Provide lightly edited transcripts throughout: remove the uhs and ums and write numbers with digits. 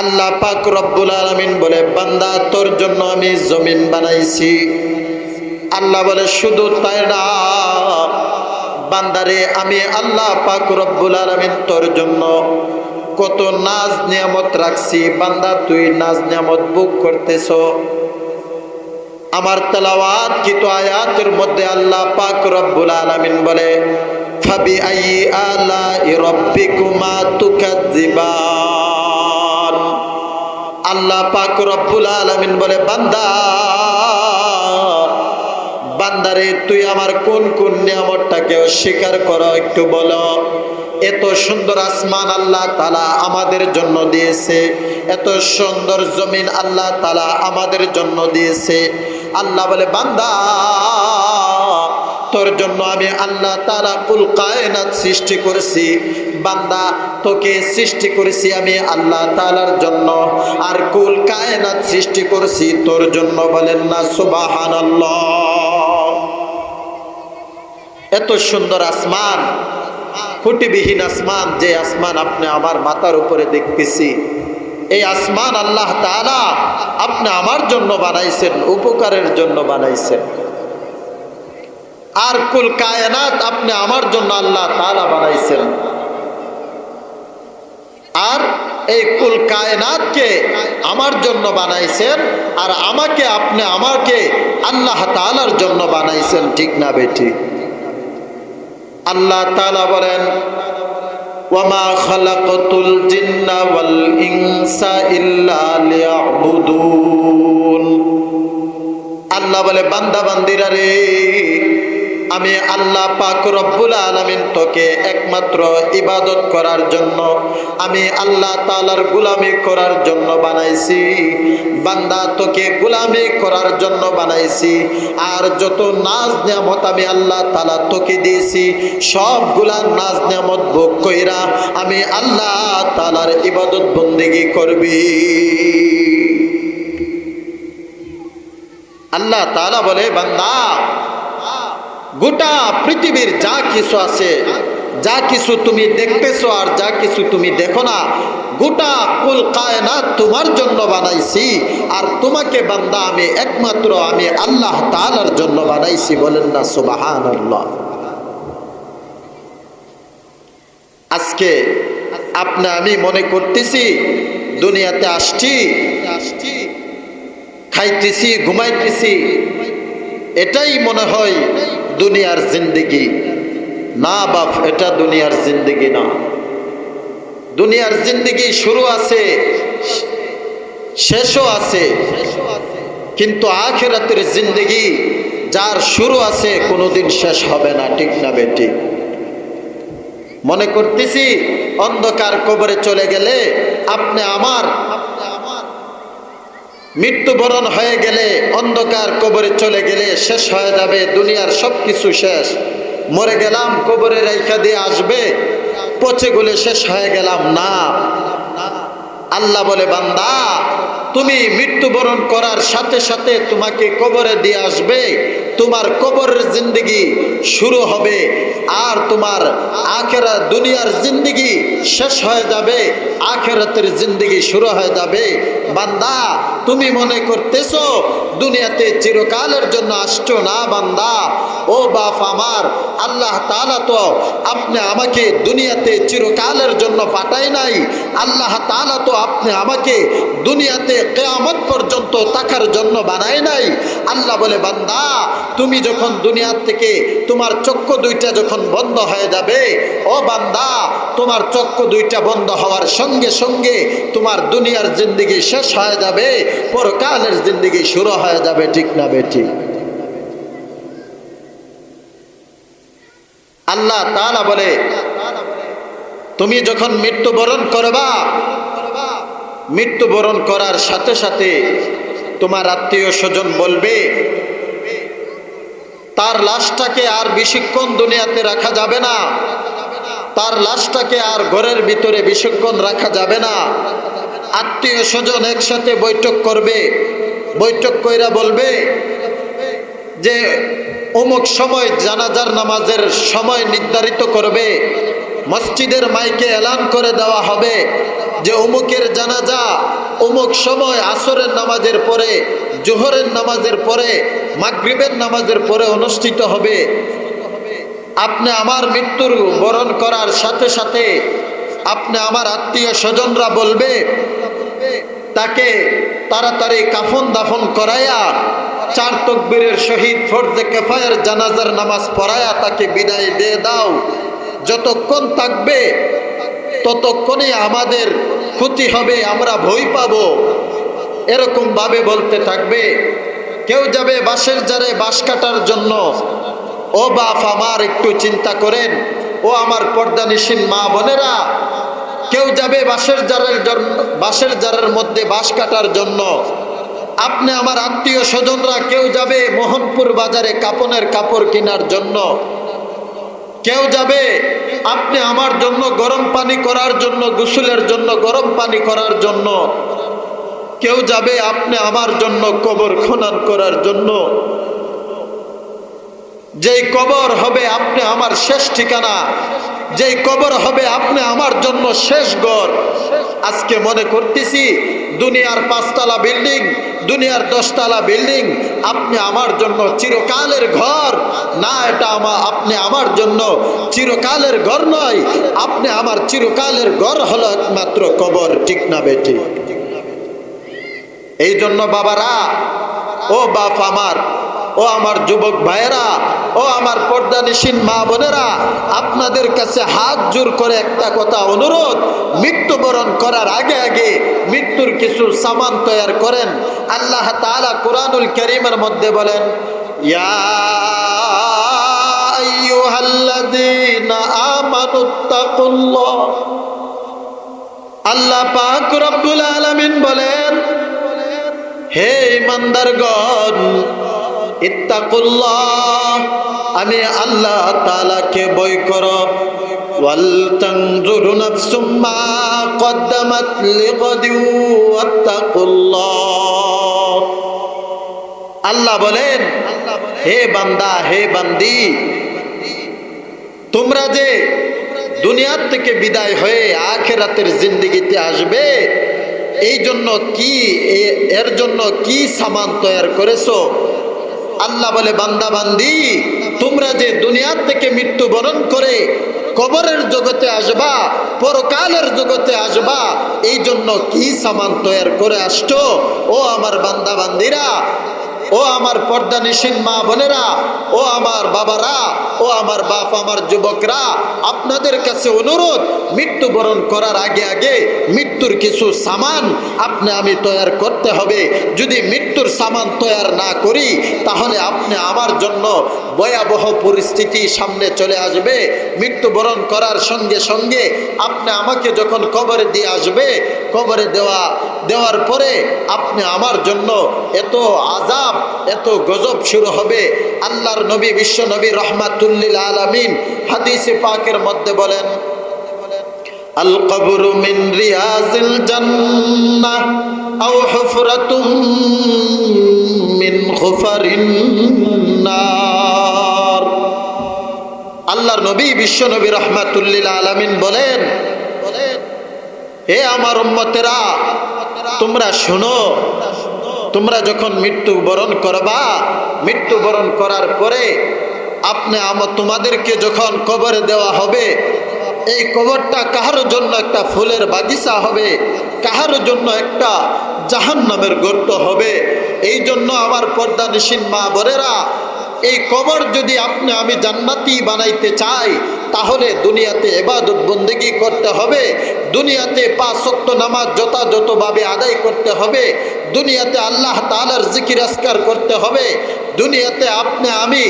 আল্লাহ পাক রব্বুল আলামিন বলে, বান্দা তোর জন্য আমি জমিন বানাইছি। আল্লাহ বলে, শুধু তাই না বান্দারে, আমি আল্লাহ পাক রব্বুল আলামিন তোর জন্য কত নাজ নিয়ামত রাখছি। বান্দা তুই নাজ নিয়ামত ভোগ করতেছ। আমার তেলাওয়াত কিত আয়াতের মধ্যে আল্লাহ পাক রব্বুল আলামিন বলে, ফাবি আইয়ি আলাই রাব্বিকুমা তুকাজ্জিবান। আল্লাহ পাক রব্বুল আলামিন বলে, বান্দারে তুই আমার কোন কোন নিয়ামতটাকে অস্বীকার করো একটু বলো। এত সুন্দর আসমান আল্লাহ তাআলা আমাদের জন্য দিয়েছে, এত সুন্দর জমিন আল্লাহ তাআলা আমাদের জন্য দিয়েছে। আল্লাহ বলে, বান্দা তোর জন্য আমি আল্লাহ তাআলা কুল কায়নাত সৃষ্টি করেছি। বান্দা তোকে সৃষ্টি করেছি আমি আল্লাহ তাআলার জন্য, আর কুল কায়নাত সৃষ্টি করেছি তোর জন্য। বলেন না সুবহানাল্লাহ। এত সুন্দর আসমান, খুঁটিবিহীন আসমান, যে আসমান আপনি আমার মাথার উপরে দেখতেছি, এই আসমান আল্লাহ তাআলা আপনি আমার জন্য বানাইছেন, উপকারের জন্য বানাইছেন। আর কুল কায়নাত আপনি আমার জন্য আল্লাহ তাআলা বানাইছেন। আর এই কুল কায়নাতকে আমার জন্য বানাইছেন, আর আমাকে আমাকে আল্লাহ তাআলার জন্য বানাইছেন। ঠিক না বেটি? আল্লাহ তাআলা বলেন, ওয়ামা খালাকতুল জিন্না ওয়াল ইনসা ইল্লা লিয়াবুদুন। আল্লাহ বলে, বান্দা বান্দিরা রে, আমি আল্লাহ পাক রব্বুল আলামিন তোকে একমাত্র ইবাদত করার জন্য, আমি আল্লাহ তাআলার গোলামি করার জন্য বানাইছি। বান্দা তোকে গোলামি করার জন্য বানাইছি। আর যত নাজ নিয়ামত আমি আল্লাহ তাআলা তোকে দিয়েছি, সবগুলা নাজ নিয়ামত ভোগ কইরা আমি আল্লাহ তাআলার ইবাদত বন্দেগী করবি। আল্লাহ তাআলা বলে, বান্দা গোটা পৃথিবীর যা কিছু আছে, যা কিছু তুমি দেখতেছো আর যা কিছু তুমি দেখো না, গোটা কুল কায়নাত তোমার জন্য বানাইছি। আর তোমাকে বান্দা আমি একমাত্র আমি আল্লাহ তাআলার জন্য বানাইছি। বলেন না সুবহানাল্লাহ। আজকে আপনি আমি মনে করতেছি দুনিয়াতে আসছি, খাইতেছি, ঘুমাইতেছি, এটাই মনে হয় দুনিয়ার জিন্দেগি। না বাপ, এটা দুনিয়ার জিন্দেগি না। দুনিয়ার জিন্দেগি শুরু আছে, শেষও আছে, কিন্তু আখিরাতের জিন্দেগি যার শুরু আছে কোনোদিন শেষ হবে না। ঠিক না বেটি? মনে করতেছি অন্ধকার কবরে চলে গেলে, আপনি আমার মৃত্যুবরণ হয়ে গেলে, অন্ধকার কবরে চলে গেলে শেষ হয়ে যাবে, দুনিয়ার সব কিছু শেষ। মরে গেলাম, কবরে রাইখা দিয়ে আসবে, পচে গলে শেষ হয়ে গেলাম। না, আল্লাহ বলে, বান্দা তুমি মৃত্যুবরণ করার সাথে সাথে তোমাকে কবরে দিয়ে আসবে, তোমার কবরের জিন্দেগি শুরু হবে, আর তোমার আখিরাত দুনিয়ার জিন্দেগি শেষ হয়ে যাবে, আখিরাতের জিন্দেগি শুরু হয়ে যাবে। বান্দা তুমি মনে করতেছো দুনিয়াতে চিরকালের জন্য আসছো না। বান্দা ও বাপ আমার, আল্লাহ তাআলা তো আপনি আমাকে দুনিয়াতে চিরকালের জন্য পাঠায় নাই। আল্লাহ তাআলা তো আপনি আমাকে দুনিয়াতে কিয়ামত পর্যন্ত থাকার জন্য বানায় নাই। আল্লাহ বলে, বান্দা তুমি যখন দুনিয়া থেকে তোমার চক্ষু দুইটা যখন বন্ধ হয়ে যাবে, ও বান্দা তোমার চক্ষু দুইটা বন্ধ হওয়ার সঙ্গে সঙ্গে তোমার দুনিয়ার জিন্দেগি শেষ হয়ে যাবে, পরকালের জিন্দেগি শুরু হয়ে যাবে। ঠিক না বেটি? আল্লাহ তাআলা বলে, তুমি যখন মৃত্যুবরণ করবা, মৃত্যুবরণ করার সাথে সাথে তোমার আত্মীয় স্বজন বলবে, তার লাশটাকে আর বেশিক্ষণ দুনিয়াতে রাখা যাবে না, তার লাশটাকে আর ঘরের ভিতরে বেশিক্ষণ রাখা যাবে না। আত্মীয় স্বজন একসাথে বৈঠক করবে, বৈঠক কইরা বলবে যে অমুক সময় জানাজার নামাজের সময় নির্ধারিত করবে, মসজিদের মাইকে এলান করে দেওয়া হবে যে অমুকের জানাজা অমুক সময় আসরের নামাজের পরে, জোহরের নামাজের পরে, মাগরিবের নামাজের পরে অনুষ্ঠিত হবে। আপনি আমার মৃত্যুর বরণ করার সাথে সাথে আপনি আমার আত্মীয় স্বজনরা বলবে, তাকে তাড়াতাড়ি কাফন দাফন করাইয়া 4 তাকবীরের শহীদ ফরজে কিফায়ার জানাজার নামাজ পড়ায়া তাকে বিদায় দিয়ে দাও। যতক্ষণ থাকবে ততক্ষণে আমাদের ক্ষতি হবে, আমরা ভয় পাব, এরকম ভাবে বলতে থাকবে। কেউ যাবে বাঁশের জারে বাঁশ কাটার জন্য। ও বাপ আমার, একটু চিন্তা করেন। ও আমার পর্দানিসীন মা বোনেরা, কেউ যাবে বাঁশের জারের মধ্যে বাঁশ কাটার জন্য। আপনি আমার আত্মীয় স্বজনরা কেউ যাবে মোহনপুর বাজারে কাপনের কাপড় কেনার জন্য। কেউ যাবে আপনি আমার জন্য গরম পানি করার জন্য, গোসলের জন্য গরম পানি করার জন্য। কেউ যাবে আপনি আমার জন্য কবর খনন করার জন্য। যেই কবর হবে আপনি আমার শেষ ঠিকানা, যেই কবর হবে আপনি আমার জন্য শেষ ঘর। আজকে মনে করতেছি দুনিয়ার 5 তলা বিল্ডিং, দুনিয়ার 10 তলা বিল্ডিং আপনি আমার জন্য চিরকালের ঘর না। এটা আপনি আমার জন্য চিরকালের ঘর নয়, আপনি আমার চিরকালের ঘর হলো একমাত্র কবর। ঠিক না বেটি? এই জন্য বাবারা, ও বাপ আমার, ও আমার যুবক ভাইয়েরা, ও আমার পর্দানিসীন মা বোনেরা, আপনাদের কাছে হাত জোর করে একটা কথা অনুরোধ, মৃত্যুবরণ করার আগে আগে মৃত্যুর কিছু সামান তৈরি করেন। আল্লাহ তাআলা কুরআনুল কারীমের মধ্যে বলেন, ইয়া আইয়ুহাল্লাযীনা আমানুত্তাকুল্লাহ। আল্লাহ পাক রব্বুল আলামিন বলেন, হে ইমানদারগণ, ইত্তাকুল্লাহ, আমি আল্লাহ তাআলাকে ভয় করো। ওয়াল তানজুরু নাফসুম মা কদ্দামাত লিগাদিন ওয়াত্তাকুল্লাহ। আল্লাহ বলেন, হে বান্দা, হে বান্দি, তোমরা যে দুনিয়ার থেকে বিদায় হয়ে আখিরাতের জিন্দেগিতে আসবে, এই জন্য কি, এর জন্য কি সামান তৈরি করেছো? আল্লাহ বলে, বান্দা বান্দি, তোমরা যে দুনিয়ার থেকে মৃত্যুবরণ করে কবরের জগতে আসবা, পরকালের জগতে আসবা, এই জন্য কি সামান তৈরি করে আসছো? ও আমার বান্দা বান্দিরা, ও আমার পর্দানিসীন মা বোনেরা, ও আমার বাবারা, ও আমার বাপ, আমার যুবকরা, আপনাদের কাছে অনুরোধ, মৃত্যুবরণ করার আগে আগে মৃত্যুর কিছু সামান আপনি আমি তৈরি করতে হবে। যদি মৃত্যুর সামান তৈরি না করি, তাহলে আপনি আমার জন্য ভয়াবহ পরিস্থিতি সামনে চলে আসবে। মৃত্যুবরণ করার সঙ্গে সঙ্গে আপনি আমাকে যখন কবরে দিয়ে আসবে, কবরে দেওয়ার পরে আপনি আমার জন্য এত আযাব, এত গজব শুরু হবে। আল্লাহর নবী, বিশ্ব নবী রহমাতুল্লিল আলামিন হাদিসে পাকের মধ্যে বলেন, আল কবরু মিন রিয়াজিল জান্নাহ আও হুফরাতুম মিন খুফারিন নার। আল্লাহর নবী, বিশ্ব নবী রহমাতুল্লিল আলামিন বলেন, হে আমার উম্মতেরা, তোমরা শোনো, তোমরা যখন মৃত্যুবরণ করবা, মৃত্যুবরণ করার পরে তোমাদেরকে যখন কবরে দেওয়া হবে, এই কবরটা কাহার জন্য একটা ফুলের বাগিচা হবে, কাহার জন্য একটা জাহান্নামের গর্ত হবে। এই জন্য আমার পর্দানিসীন মা বোনেরা, এই কবর যদি আমি জান্নাতি বানাইতে চাই, তাহলে দুনিয়াতে ইবাদত বন্দেগী করতে হবে, দুনিয়াতে 5 ওয়াক্ত নামাজ যথাযথভাবে আদায় করতে হবে, দুনিয়াতে আল্লাহ তাআলার জিকির আজকার করতে হবে, দুনিয়াতে আমি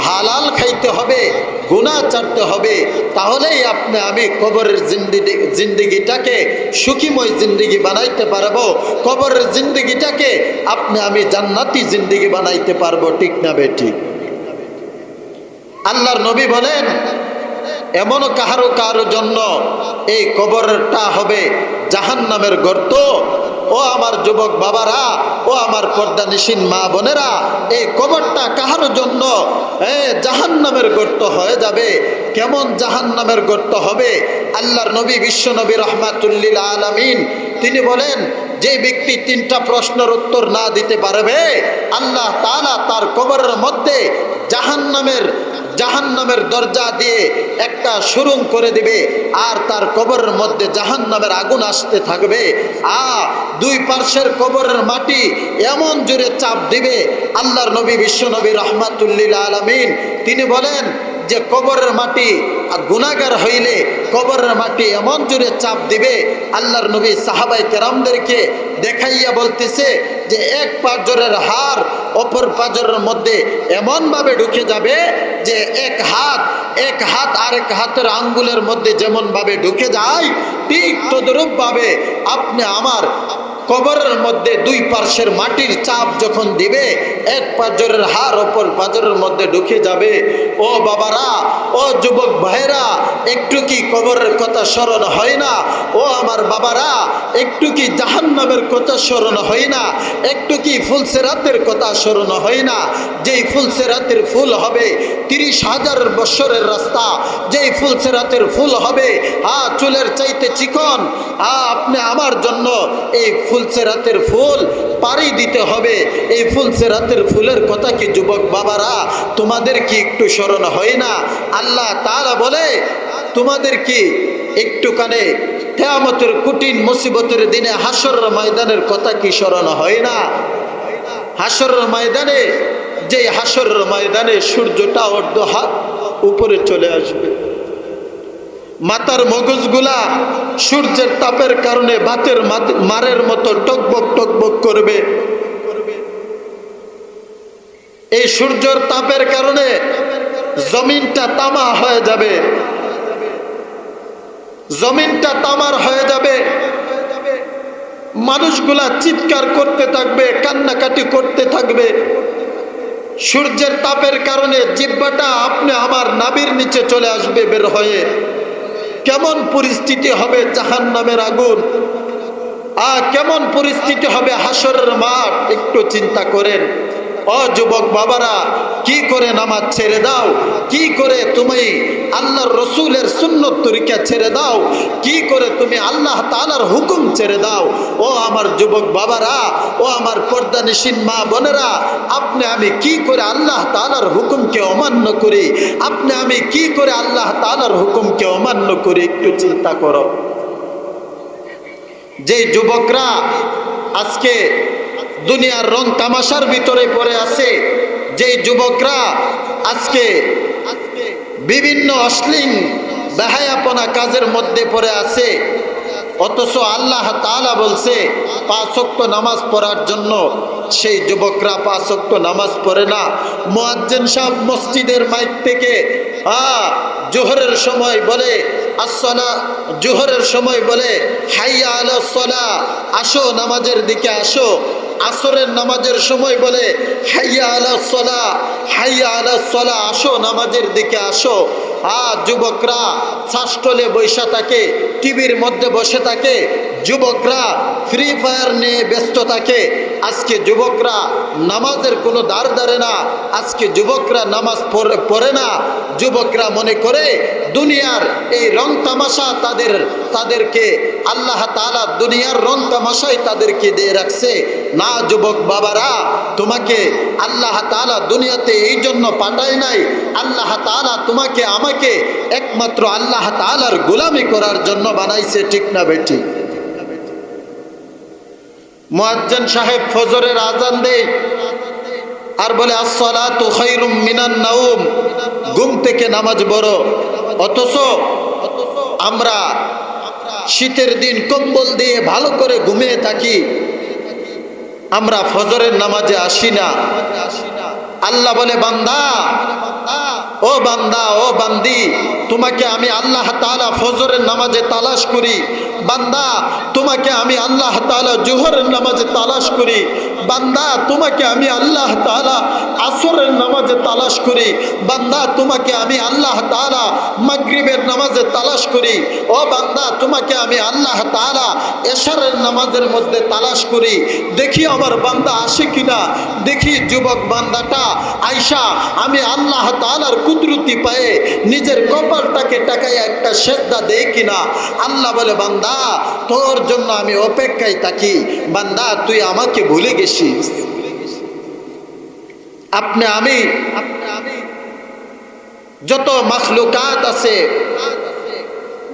হালাল খাইতে হবে, গুনাহ ছাড়তে হবে। তাহলেই আমি কবরের জিন্দেগিটাকে সুখীময় জিন্দেগি বানাইতে পারবো, কবরের জিন্দেগিটাকে আমি জান্নাতি জিন্দেগি বানাইতে পারবো। ঠিক না বেটি? আল্লাহর নবী বলেন, এমন কারো জন্য এই কবরটা হবে জাহান্নামের গর্ত। ও আমার যুবক বাবারা, ও আমার পর্দানিসীন মা বোনেরা, এই কবরটা কাহার জন্য জাহান্নামের গর্ত হয়ে যাবে। কেমন জাহান্নামের গর্ত হবে? আল্লাহর নবী, বিশ্ব নবী রহমাতুল্লিল আলামিন, তিনি বলেন, যে ব্যক্তি তিনটা প্রশ্নের উত্তর না দিতে পারবে আল্লাহ তাআলা তার কবরের মধ্যে জাহান্নামের দরজা দিয়ে একটা সুরুং করে দিবে আর তার কবরের মধ্যে জাহান্নামের আগুন আসতে থাকবে। দুই পার্শ্বের কবরের মাটি এমন জোরে চাপ দিবে, আল্লাহর নবী বিশ্ব নবী রাহমাতুল্লিল আলামিন তিনি বলেন যে কবরের মাটি গুনাহগার হইলে কবরের মাটি এমন জোরে চাপ দিবে, আল্লাহর নবী সাহাবায়ে কেরামদেরকে দেখাইয়া বলতেছে যে এক পাঁজরের হাড় অপর পাঁজরের মধ্যে এমনভাবে ঢুকে যাবে যে এক হাত আরেক হাতের আঙ্গুলের মধ্যে যেমনভাবে ঢুকে যায় ঠিক তদ্রূপভাবে আপনি আমার কবরের মধ্যে দুই পার্শ্বের মাটির চাপ যখন দিবে এক পাঁজরের হাড় অপর পাঁজরের মধ্যে ঢুকে যাবে। ও বাবারা, ও যুবক ভাইরা, একটু কি কবরের কথা স্মরণ হয় না? ও আমার বাবারা, একটু কি জাহান্নামের কথা স্মরণ হয় না? একটু কি ফুলসেরাতের কথা স্মরণ হয় না? যেই ফুলসেরাতের ফুল হবে 30,000 বছরের রাস্তা, যেই ফুলসেরাতের ফুল হবে চুলের চাইতে চিকন, আপনি আমার জন্য এই ফুলসেরাতের ফুল পাড়ি দিতে হবে। এই ফুলসেরাতের ফুলের কথা কি যুবক বাবারা তোমাদের কি একটু স্মরণ হয় না? আল্লাহ তাআলা বলে তোমাদের কি একটুখানি কিয়ামতের কঠিন মুসিবতের দিনে হাসরের ময়দানের কথা কি স্মরণ হয় না? হাসরের ময়দানে, যে হাসরের ময়দানে সূর্যটা অর্ধ হাত উপরে চলে আসবে, মাথার মগজগুলা সূর্যের তাপের কারণে বাতের মারের মতো টকবক টকবক করবে। এই সূর্যের তাপের কারণে জমিনটা তামা হয়ে যাবে, জমিনটা তামার হয়ে যাবে। মানুষগুলা চিৎকার করতে থাকবে, কান্নাকাটি করতে থাকবে। সূর্যের তাপের কারণে জিহ্বাটা আপনি আমার নাভির নিচে চলে আসবে বের হয়ে। কেমন পরিস্থিতি হবে জাহান্নামের আগুন, কেমন পরিস্থিতি হবে হাসরের মাঠ, একটু চিন্তা করেন। ও যুবক বাবারা, কি করে নামাজ ছেড়ে দাও? কি করে তুমি আল্লাহর রসুলের সুন্নত তরিকা ছেড়ে দাও? কি করে তুমি আল্লাহ তাআলার হুকুম ছেড়ে দাও? ও আমার যুবক বাবারা, ও আমার পর্দানিশীন মা বোনেরা, আপনি আমি কি করে আল্লাহ তাআলার হুকুমকে অমান্য করি? আপনি আমি কি করে আল্লাহ তাআলার হুকুমকে অমান্য করি? একটু চিন্তা করো। যে যুবকরা আজকে দুনিয়ার রং তামাশার ভিতরে পড়ে আছে, যে যুবকরা আজকে বিভিন্ন অশ্লীল বেহায়াপনা কাজের মধ্যে পড়ে আছে, অথচ আল্লাহ তাআলা বলছে 5 ওয়াক্ত নামাজ পড়ার জন্য, সেই যুবকরা 5 ওয়াক্ত নামাজ পড়ে না। মুয়াজ্জিন সাহেব মসজিদের মাইক থেকে জোহরের সময় বলে জোহরের সময় বলে হাইয়া আলাস সালাহ, আসো নামাজের দিকে আসো। আসরের নামাজের সময় বলে হাইয়া আলাস সালাহ, হাইয়া আলাস সালাহ, আসো নামাজের দিকে আসো। যুবকরা শাসটলে বসে থাকে, টিভির মধ্যে বসে থাকে, যুবকরা ফ্রি ফায়ার নিয়ে ব্যস্ত থাকে। আজকে যুবকরা নামাজের কোনো দ্বার ধরে না, আজকে যুবকরা নামাজ পড়ে না। যুবকরা মনে করে দুনিয়ার এই রং তামাশা তাদেরকে আল্লাহ তাআলা দুনিয়ার রং তামাশাই তাদেরকে দিয়ে রাখছে। না যুবক বাবারা, তোমাকে আল্লাহ তাআলা দুনিয়াতে এই জন্য পাঠায় নাই। আল্লাহ তাআলা তোমাকে আমাকে একমাত্র আল্লাহ তাআলার গোলামি করার জন্য বানাইছে, ঠিক না বেটি? মুয়াজ্জিন সাহেব ফজরের আজান দেয় আর বলে আসসালাতু খায়রুম মিনান নাওম, ঘুম থেকে নামাজ বড়। অথচ আমরা শীতের দিন কম্বল দিয়ে ভালো করে ঘুমিয়ে থাকি, আমরা ফজরের নামাজে আসি না। আল্লাহ বলে বান্দা, ও বান্দা, ও বান্দি, তোমাকে আমি আল্লাহ তাআলা ফজরের নামাজে তালাশ করি। বান্দা, তোমাকে আমি আল্লাহ তাআলা জোহরের নামাজে তালাশ করি। বান্দা তোমাকে আমি আল্লাহ তাআলা আসরের নামাজে তালাশ করি, বান্দা তোমাকে আমি আল্লাহ তাআলা মাগরিবের নামাজে তালাশ করি, ও বান্দা তোমাকে আমি আল্লাহ তাআলা এশারের নামাজের মধ্যে তালাশ করি, দেখি আমার বান্দা আসে কিনা। দেখি যুবক বান্দাটা আয়শা আমি আল্লাহ তাআলার কুদরতি পায়ে নিজের কপালটাকে টাকায় একটা সেজদা দেই কিনা। আল্লাহ বলে বান্দা তোর জন্য আমি অপেক্ষায় থাকি, বান্দা তুই আমাকে ভুলে গেছিস। আপনি আমি যত মাখলুকাত আছে,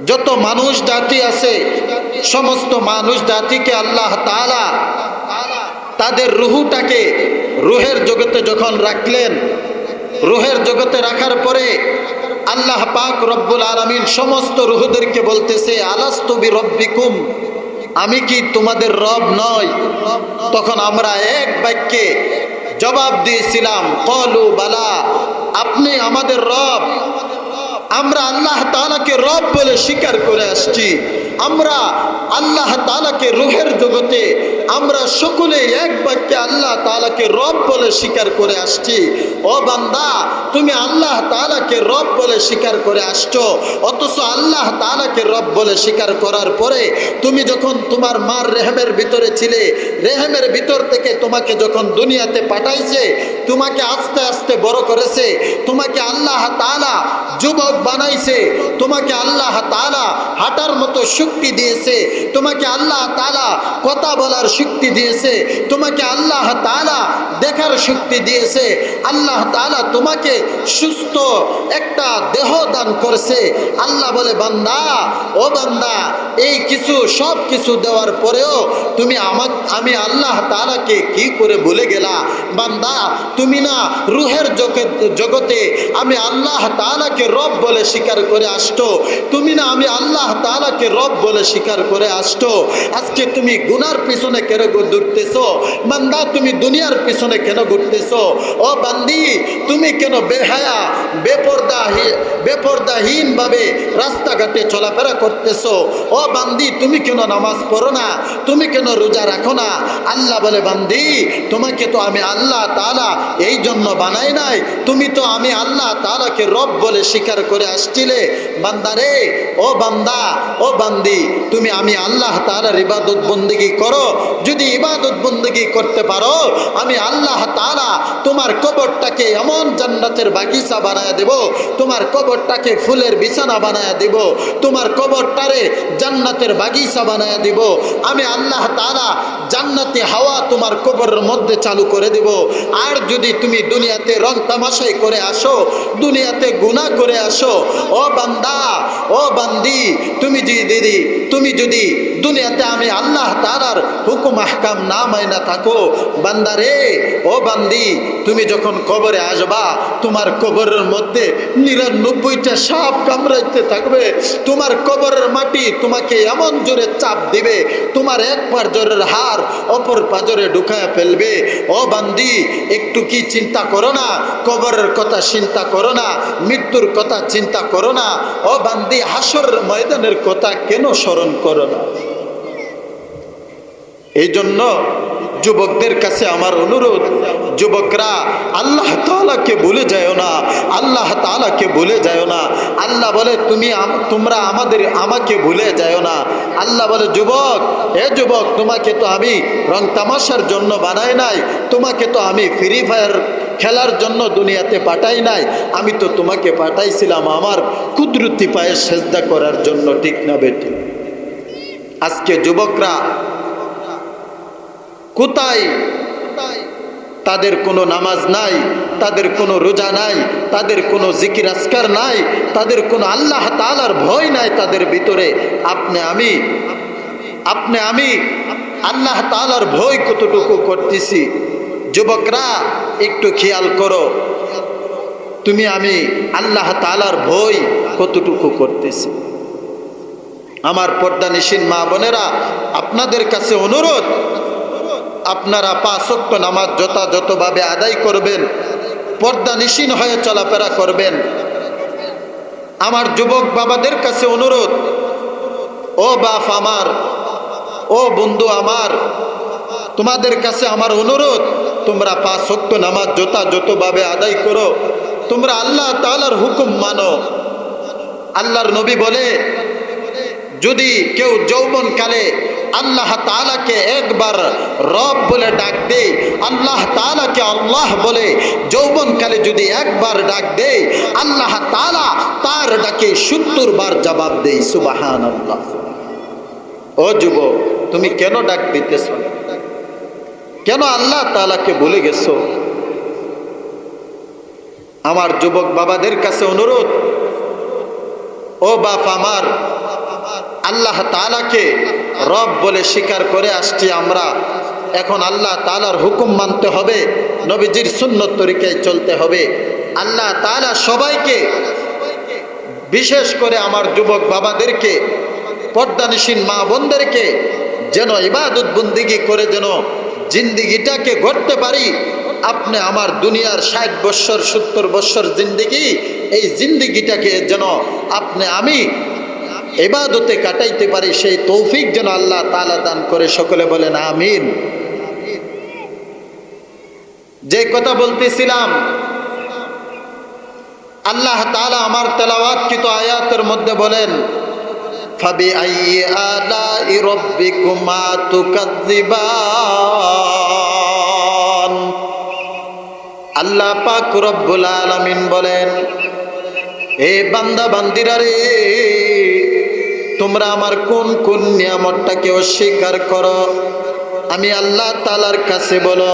যত মানুষ জাতি আছে, সমস্ত মানুষ জাতিকে আল্লাহ তাআলা তাদের রুহটাকে রুহের জগতে যখন রাখলেন, রুহের জগতে রাখার পরে আল্লাহ পাক রব্বুল আলামিন সমস্ত রুহদেরকে বলতেছে আলাস্তু বিরব্বিকুম, আমি কি তোমাদের রব নয়? তখন আমরা এক বাক্যে জবাব দিয়েছিলাম ক্বালু বালা, আপনি আমাদের রব। আমরা আল্লাহ তাআলাকে রব বলে স্বীকার করে আসছি। আমরা আল্লাহ তাআলাকে রুহের জগতে আমরা সকলে এক বাক্যে আল্লাহ তাআলাকে রব বলে স্বীকার করে আসছি। ও বান্দা তুমি আল্লাহ তাআলাকে রব বলে স্বীকার করে আসছো, অথচ আল্লাহ তাআলাকে রব বলে স্বীকার করার পরে তুমি যখন তোমার মার রেহেমের ভিতরে ছিলে, রেহেমের ভিতর থেকে তোমাকে যখন দুনিয়াতে পাঠাইছে, তোমাকে আস্তে আস্তে বড় করেছে, তোমাকে আল্লাহ তাআলা যুবক বানাইছে, তোমাকে আল্লাহ তাআলা হাঁটার মতো শক্তি দিয়েছে, তোমাকে আল্লাহ তাআলা কথা বলার শক্তি দিয়েছে, তোমাকে আল্লাহ তাআলা দেখার শক্তি দিয়েছে, আল্লাহ তাআলা তোমাকে সুস্থ একটা দেহ দান করেছে। আল্লাহ বলে বান্দা ও বান্দা এই কিছু সব কিছু দেওয়ার পরেও তুমি আমি আল্লাহ তাআলাকে কি করে ভুলে গেলা? বান্দা তুমি না রুহের জগতে আমি আল্লাহ তাআলাকে রব বলে স্বীকার করে আসছো, তুমি না আমি আল্লাহ তাআলাকে রব বলে স্বীকার করে আসছো, আজকে তুমি গুনার পিছনে কেন ঘুরতেছো? বান্দা তুমি দুনিয়ার পিছনে কেন ঘুরতেছো? ও বান্দি তুমি কেন বেহায়া বেপরদাহীন ভাবে রাস্তাঘাটে চলাফেরা করতেছো? ও বান্দি তুমি কেন নামাজ পড়ো না? তুমি কেন রোজা রাখো না? আল্লাহ বলে বান্দি তোমাকে তো আমি আল্লাহ তাআলা এই জন্য বানাই নাই, তুমি তো আমি আল্লাহ তাআলাকে রব বলে স্বীকার করে আসছিলে। বান্দারে ও বান্দা ও বান্দি তুমি আমি আল্লাহ তাআলার ইবাদত বন্দেগী করো, যদি ইবাদত বন্দেগী করতে পারো আমি আল্লাহ তাআলা তোমার কবরটাকে এমন জান্নাতের বাগিচা বানায় দেব, তোমার কবরটাকে ফুলের বিছানা বানায় দেব, তোমার কবরটারে জান্নাতের বাগিচা বানায় দেব। আমি আল্লাহ তাআলা জান্নাতি হাওয়া তোমার কবরের মধ্যে চালু করে দেব। আর যদি তুমি দুনিয়াতে রং তামাশাই করে আসো, দুনিয়াতে গুনাহ করে আসো, ও বান্দা ও বান্দি তুমি যদি দুনিয়াতে আমি আল্লাহ তাআলার হুকুম আহকাম না মাইনা থাকো, বান্দারে ও বান্দি তুমি যখন কবরে আসবা তোমার কবরের মধ্যে 99টা সাপ কামড়াইতে থাকবে, তোমার কবরের মাটি তোমাকে এমন জোরে চাপ দিবে তোমার এক পাঁজরের হাড় অপর পাঁজরে ঢুকায় ফেলবে। ও বান্দি একটু কি চিন্তা করো না? কবরের কথা চিন্তা করো না? মৃত্যুর কথা চিন্তা করো না? ও বান্দি হাসরের ময়দানের কথা কেন স্মরণ করো না? এই জন্য যুবকদের কাছে আমার অনুরোধ, যুবকরা আল্লাহ তাআলাকে ভুলে যাও না, আল্লাহ তাআলাকে ভুলে যাও না। আল্লাহ বলে তোমরা আমাকে ভুলে যাও না। আল্লাহ বলে যুবক যুবক তোমাকে তো আমি রং তামাশার জন্য বানাই নাই, তোমাকে তো আমি ফ্রি ফায়ার খেলার জন্য দুনিয়াতে পাঠাই নাই, আমি তো তোমাকে পাঠাইছিলাম আমার কুদরতি পায়ে সেজদা করার জন্য, ঠিক না বেটি? আজকে যুবকরা কোথায়? তাদের কোনো নামাজ নাই, তাদের কোনো রোজা নাই, তাদের কোনো জিকির আজকার নাই, তাদের কোনো আল্লাহ তাআলার ভয় নাই তাদের ভিতরে। আপনি আমি আল্লাহ তাআলার ভয় কতটুকু করতেছি? যুবকরা একটু খেয়াল করো, তুমি আমি আল্লাহ তাআলার ভয় কতটুকু করতেছি? আমার পর্দানিশীন মা বোনেরা আপনাদের কাছে অনুরোধ, আপনারা 5 ওয়াক্ত নামাজ যথাযথভাবে আদায় করবেন, পর্দানিশীন হয়ে চলাফেরা করবেন। আমার যুবক বাবাদের কাছে অনুরোধ, ও বাপ আমার, ও বন্ধু আমার, তোমাদের কাছে আমার অনুরোধ, তোমরা 5 ওয়াক্ত নামাজ যথাযথভাবে আদায় করো, তোমরা আল্লাহ তাআলার হুকুম মানো। আল্লাহর নবী বলে, যদি কেউ যৌবনকালে আল্লাহ তাআলাকে একবার রব বলে ডাক দেয়, আল্লাহ তাআলাকে আল্লাহ বলে যৌবনকালে যদি একবার ডাক দেয়, আল্লাহ তাআলা তার ডাকে 70 বার জবাব দেয়। সুবহানাল্লাহ। ও যুবক, তুমি কেন ডাক দিতেছ? কেন আল্লাহ তাআলাকে ভুলে গেছো? আমার যুবক বাবাদের কাছে অনুরোধ, ও বাপ আমার, আল্লাহ তাআলাকে রব বলে স্বীকার করে আসছি আমরা। এখন আল্লাহ তাআলার হুকুম মানতে হবে, নবীজির সুন্নত তরিকায় চলতে হবে। আল্লাহ তাআলা সবাইকে, বিশেষ করে আমার যুবক বাবাদেরকে, পর্দানিসীন মা বোনদেরকে যেন ইবাদত বন্দিগি করে যেন জিন্দিগিটাকে গড়তে পারি। আপনি আমার দুনিয়ার 60 বৎসর 70 বৎসর জিন্দিগি, এই জিন্দিগিটাকে যেন আমি ইবাদতে কাটাইতে পারি, সেই তৌফিক যেন আল্লাহ তাআলা দান করে। সকলে বলেন আমিন। যে কথা বলতেছিলাম, আল্লাহ তাআলা আমার তেলাওয়াতকৃত আয়াতের মধ্যে বলেন, ফাবিআইয়ি আলাই রাব্বিকুমা তুকাজ্জিবান। আল্লাহ পাক রব্বুল আলামিন বলেন, এ বান্দা বান্দিরা রে, তোমরা আমার কোন কোন নিয়ামতটাকে অস্বীকার করো? আমি আল্লাহ তাআলার কাছে বলো,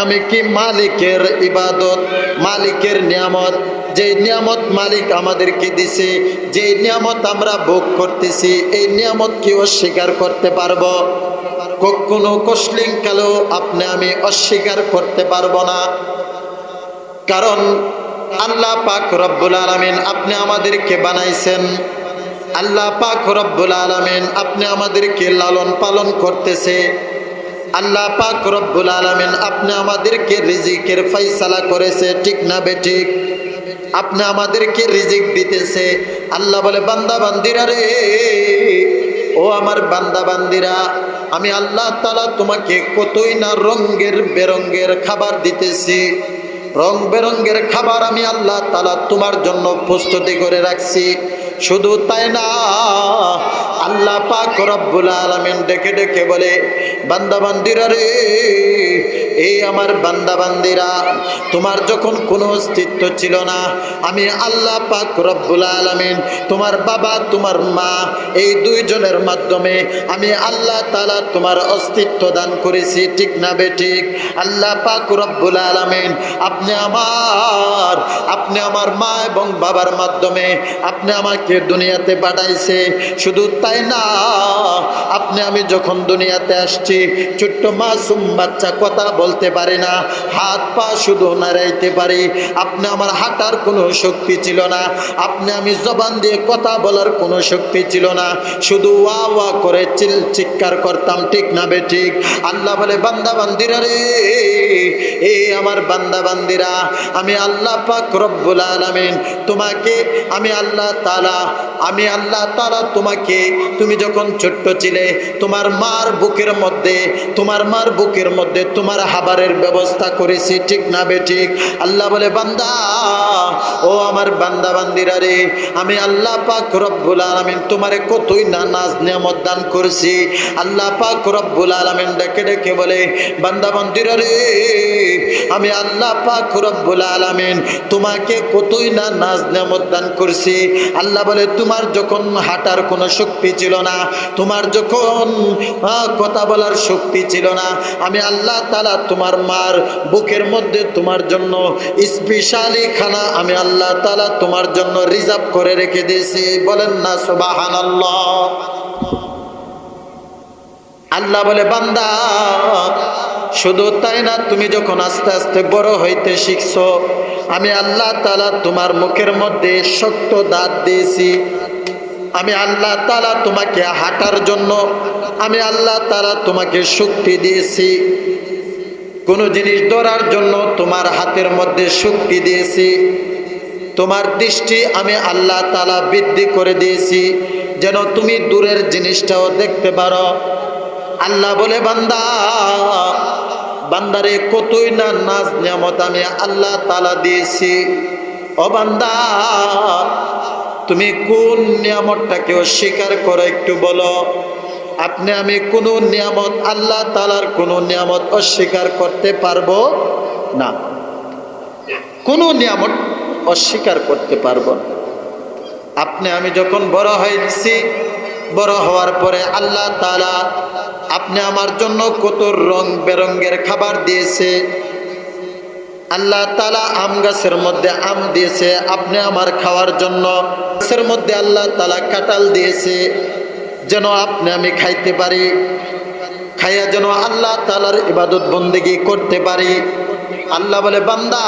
আমি কি মালিকের ইবাদত, মালিকের নিয়ামত, যে নিয়ামত মালিক আমাদেরকে দিছে, যে নিয়ামত আমরা ভোগ করতেছি, এই নিয়ামত কি অস্বীকার করতে পারবো? কখনো কসলিংকালেও আমি অস্বীকার করতে পারবো না। কারণ আল্লাহ পাক রব্বুল আলামিন আপনি আমাদেরকে বানাইছেন, আল্লাহ পাক রব্বুল আলামিন আপনি আমাদেরকে লালন পালন করতেছে, আল্লাহ পাক রব্বুল আলামিন আপনি আমাদেরকে রিজিকের ফয়সালা করেছে, ঠিক না বেঠিক? আপনি আমাদেরকে রিজিক দিতেছে। আল্লাহ বলে, বান্দা বান্দিরা রে, ও আমার বান্দা বান্দিরা, আমি আল্লাহ তাআলা তোমাকে কতই না রঙের বেরঙের খাবার দিতেছি, রং বেরঙের খাবার আমি আল্লাহ তাআলা তোমার জন্য প্রস্তুতি করে রাখছি। শুধু তাই না, আল্লাহ পাক রব্বুল আলামিন ডেকে ডেকে বলে, বান্দা বান্দিরা রে, এই আমার বান্দা বান্দিরা, তোমার যখন কোনো অস্তিত্ব ছিল না, আমি আল্লাহ পাক রব্বুল আলামিন তোমার বাবা তোমার মা এই দুইজনের মাধ্যমে আমি আল্লাহ তাআলা তোমার অস্তিত্ব দান করেছি, ঠিক না বেঠিক? আল্লাহ পাক রব্বুল আলামিন আপনি আমার মা এবং বাবার মাধ্যমে আপনি আমাকে দুনিয়াতে পাঠাইছে। শুধু তাই না, আমি যখন দুনিয়াতে আসছি, ছোট্ট মাসুম বাচ্চা কথা বলতে পারি না, হাত পা শুধু নাড়াইতে পারি। আমার হাঁটার কোনো শক্তি ছিল না, আমি জবান দিয়ে কথা বলার কোনো শক্তি ছিল না, শুধু ওয়া ওয়া করে চিৎকার করতাম, ঠিক না বেঠিক? আল্লাহ বলে, বান্দা বান্দিরা রে, এই আমার বান্দা বান্দিরা, আমি আল্লাহ পাক রব্বুল আলামিন তোমাকে, আমি আল্লাহ তাআলা তোমাকে, তুমি যখন ছোট্ট ছিলে, তোমার মার বুকের মধ্যে তোমার খাবারের ব্যবস্থা করেছি, ঠিক না বেঠিক? আল্লাহ বলে, বান্দা, ও আমার বান্দা বান্দিরা রে, আমি আল্লাহ পাক রব্বুল আলামিন তোমারে কতই না নাজ নিয়ামত দান করেছি। আল্লাহ পাক রব্বুল আলামিন ডেকে ডেকে বলে, বান্দা বান্দিরা রে, আমি আল্লাহ পাক রব্বুল আলামিন তোমাকে কতই না নাজ নিয়ামত দান করছি। আল্লাহ বলে, তোমার যখন হাঁটার কোনো শক্তি ছিল না, তোমার যখন কথা বলার শক্তি ছিল না, আমি আল্লাহ তাআলা তোমার মার বুকের মধ্যে তোমার জন্য স্পেশালি খানা আমি আল্লাহ তাআলা তোমার জন্য রিজার্ভ করে রেখে দিয়েছি। বলেন না সুবহানাল্লাহ। আল্লাহ বলে, বান্দা, শুধু তাই না, তুমি যখন আস্তে আস্তে বড় হইতে শিখছো, আমি আল্লাহ তাআলা তোমার মুখের মধ্যে শক্ত দাঁত দিয়েছি। আমি আল্লাহ তাআলা তোমাকে হাঁটার জন্য আমি আল্লাহ তাআলা তোমাকে শক্তি দিয়েছি। কোনো জিনিস ধরার জন্য তোমার হাতের মধ্যে শক্তি দিয়েছি। তোমার দৃষ্টি আমি আল্লাহ তাআলা বৃদ্ধি করে দিয়েছি, যেন তুমি দূরের জিনিসটাও দেখতে পারো। আল্লাহ বলে বান্দা, বান্দারে কতই না নাজ নিয়ামত আমি আল্লাহ তাআলা দিয়েছি। ও বান্দা, তুমি কোন নিয়ামতটাকে অস্বীকার করো একটু বলো। আপনি আমি কোন নিয়ামত, আল্লাহ তাআলার কোন নিয়ামত অস্বীকার করতে পারবো না। কোন নিয়ামত অস্বীকার করতে পারবো না। আপনি আমি যখন বড় হয়েছি, বড় হওয়ার পরে আল্লাহ তাআলা আপনি আমার জন্য কত রং বেরঙের খাবার দিয়েছে। আল্লাহ তাআলা আম গাছের মধ্যে আম দিয়েছে আপনি আমার খাওয়ার জন্য। গাছের মধ্যে আল্লাহ তাআলা কাঁঠাল দিয়েছে যেন আপনি আমি খাইতে পারি, খাইয়া যেন আল্লাহ তাআলার ইবাদত বন্দেগী করতে পারি। আল্লাহ বলে বান্দা,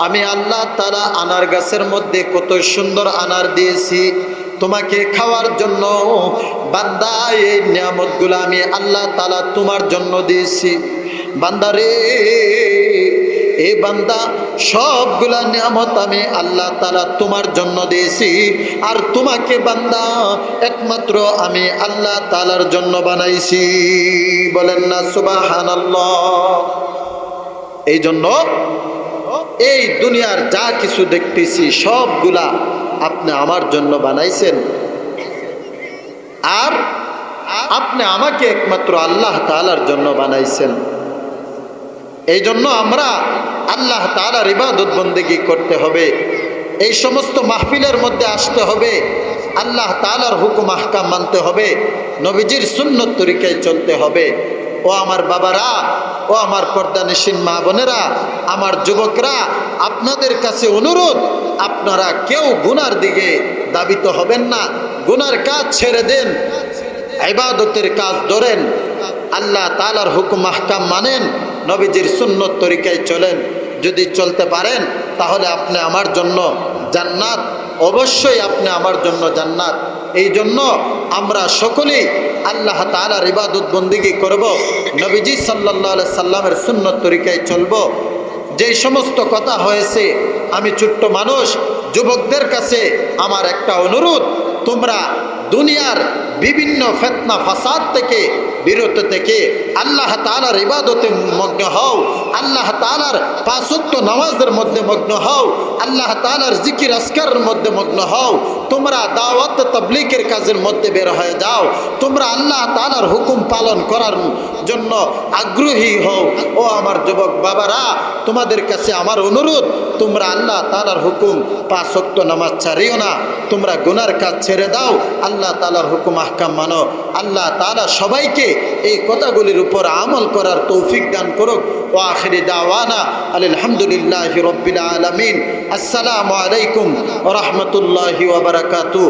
আমি আল্লাহ তাআলা আনার গাছের মধ্যে কত সুন্দর আনার দিয়েছি তোমাকে খাওয়ার জন্য। বান্দা, এই নিয়ামতগুলো আমি আল্লাহ তাআলা তোমার জন্য দিয়েছি। বান্দা রে, এ বান্দা, সবগুলা নিয়ামত আমি আল্লাহ তাআলা তোমার জন্য দিয়েছি। আর তোমাকে বান্দা একমাত্র আমি আল্লাহ তাআলার জন্য বানাইছি। বলেন না সুবহানাল্লাহ। এই জন্য এই দুনিয়ার যা কিছু দেখতেছি সবগুলা আপনি আমার জন্য বানাইছেন। আর আপনি আমাকে একমাত্র আল্লাহ তাআলার জন্য বানাইছেন। এই জন্য আমরা আল্লাহ তাআলার ইবাদত বন্দেগী করতে হবে। এই সমস্ত মাহফিলের মধ্যে আসতে হবে, আল্লাহ তাআলার হুকুম আহকাম মানতে হবে, নবীজির সুন্নত তরিকায় চলতে হবে। ও আমার বাবারা, ও আমার পর্দানিসীন মা বোনেরা, আমার যুবকরা, আপনাদের কাছে অনুরোধ, আপনারা কেউ গুনার দিকে দাবিত হবেন না। গুনার কাজ ছেড়ে দেন, ইবাদতের কাজ ধরেন, আল্লাহ তাআলার হুকুম আহকাম মানেন, নবীজির সুন্নত তরিকায় চলেন। যদি চলতে পারেন তাহলে আপনি আমার জন্য জান্নাত, অবশ্যই আপনি আমার জন্য জান্নাত। এই জন্য আমরা সকলেই আল্লাহ তাআলার ইবাদত বন্দেগী করব, নবীজি সাল্লাল্লাহু আলাইহি সাল্লামের সুন্নত তরিকায় চলব। যেই সমস্ত কথা হয়েছে, আমি ছোট্ট মানুষ, যুবকদের কাছে আমার একটা অনুরোধ, তোমরা দুনিয়ার বিভিন্ন ফিতনা ফাসাদ থেকে বিরত থেকে আল্লাহ তাআলার ইবাদতে মগ্ন হও, আল্লাহ তাআলার পাঁচ ওয়াক্ত নামাজের মধ্যে মগ্ন হও, আল্লাহ তাআলার জিকির আজকারের মধ্যে মগ্ন হও। তোমরা দাওয়াত তাবলীগের কাজের মধ্যে বের হয়ে যাও। তোমরা আল্লাহ তাআলার হুকুম পালন করার জন্য আগ্রহী হও। ও আমার যুবক বাবারা, তোমাদের কাছে আমার অনুরোধ, তোমরা আল্লাহ তাআলার হুকুম পাঁচ ওয়াক্ত নামাজ ছাড়িও না, তোমরা গুনার কাজ ছেড়ে দাও, আল্লাহ তাআলার হুকুম আহকাম মানো। আল্লাহ তাআলা সবাইকে এই কথাগুলির উপর আমল করার তৌফিক দান করুক। ওয়া আখিরি দাওয়ানা আলহামদুলিল্লাহি রাব্বিল আলামিন। আসসালামু আলাইকুম ওয়া রাহমাতুল্লাহি ওয়া বারাকাতুহু।